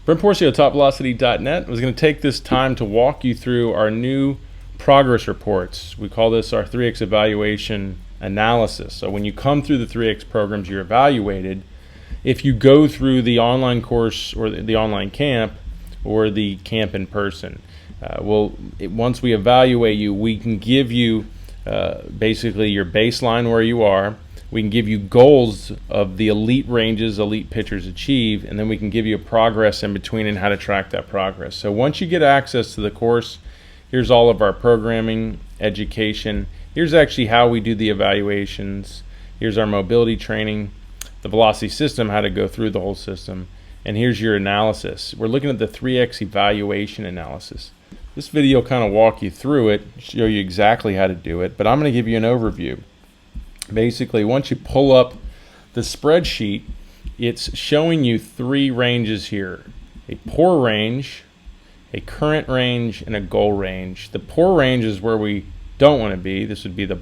Brent Porcio, TopVelocity.net. I was going to take this time to walk you through our new progress reports. We call this our 3X evaluation analysis. So when you come through the 3X programs, you're evaluated. If you go through the online course or the online camp or the camp in person, once we evaluate you, we can give you basically your baseline where you are. We can give you goals of the elite ranges elite pitchers achieve, and then we can give you a progress in between and how to track that progress. So once you get access to the course, here's all of our programming, education. Here's actually how we do the evaluations. Here's our mobility training, the velocity system, how to go through the whole system, and here's your analysis. We're looking at the 3X evaluation analysis. This video will kind of walk you through it, show you exactly how to do it, but I'm going to give you an overview. Basically, once you pull up the spreadsheet, it's showing you three ranges here: a poor range, a current range, and a goal range. The poor range is where we don't want to be. This would be the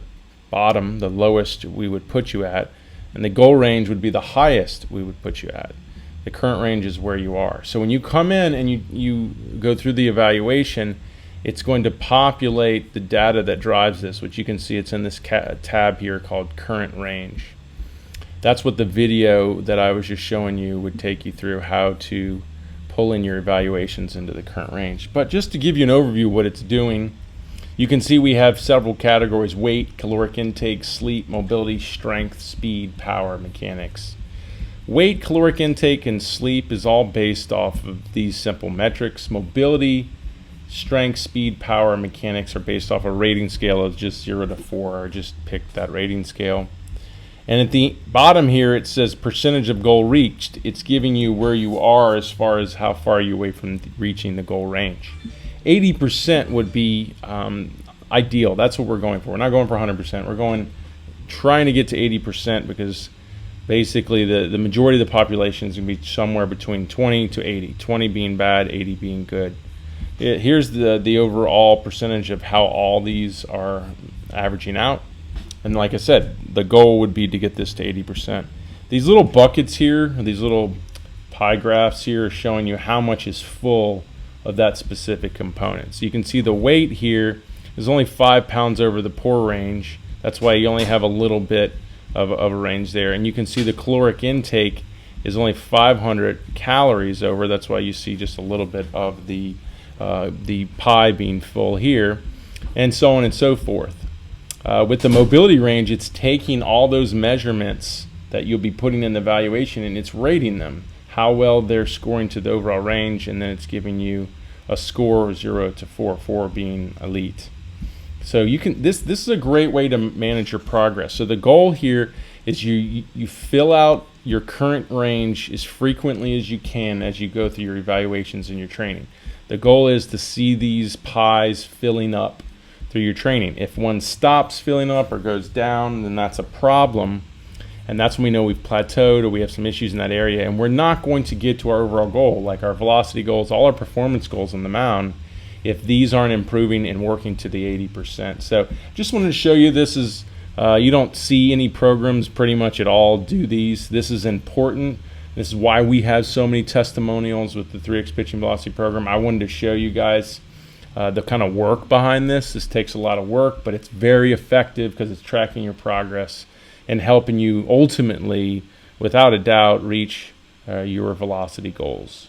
bottom, the lowest we would put you at, and the goal range would be the highest we would put you at. The current range is where you are. So when you come in and you go through the evaluation, it's going to populate the data that drives this, which you can see it's in this tab here called current range. That's what the video that I was just showing you would take you through, how to pull in your evaluations into the current range. But just to give you an overview of what it's doing, you can see we have several categories: weight, caloric intake, sleep, mobility, strength, speed, power, mechanics. Weight, caloric intake, and sleep is all based off of these simple metrics. Mobility, strength, speed, power, mechanics are based off a rating scale of just 0 to 4, or just pick that rating scale. And at the bottom here it says percentage of goal reached. It's giving you where you are as far as how far you're away from reaching the goal range. 80% would be ideal. That's what we're going for. We're not going for 100%. We're trying to get to 80%, because basically the majority of the population is going to be somewhere between 20 to 80. 20 being bad, 80 being good. Here's the overall percentage of how all these are averaging out. And like I said, the goal would be to get this to 80%. These little buckets here, these little pie graphs here, are showing you how much is full of that specific component. So you can see the weight here is only 5 pounds over the poor range. That's why you only have a little bit of a range there. And you can see the caloric intake is only 500 calories over. That's why you see just a little bit of the pie being full here, and so on and so forth. With the mobility range, it's taking all those measurements that you'll be putting in the evaluation and it's rating them, how well they're scoring to the overall range, and then it's giving you a score 0 to 4, 4 being elite. So you can this is a great way to manage your progress. So the goal here is you fill out your current range as frequently as you can as you go through your evaluations and your training. The goal is to see these pies filling up through your training. If one stops filling up or goes down, then that's a problem, and that's when we know we've plateaued or we have some issues in that area, and we're not going to get to our overall goal, like our velocity goals, all our performance goals on the mound, if these aren't improving and working to the 80%. So just wanted to show you, this is you don't see any programs pretty much at all do these. This is important. This is why we have so many testimonials with the 3X pitching velocity program. I wanted to show you guys the kind of work behind this. This takes a lot of work, but it's very effective because it's tracking your progress and helping you ultimately, without a doubt, reach your velocity goals.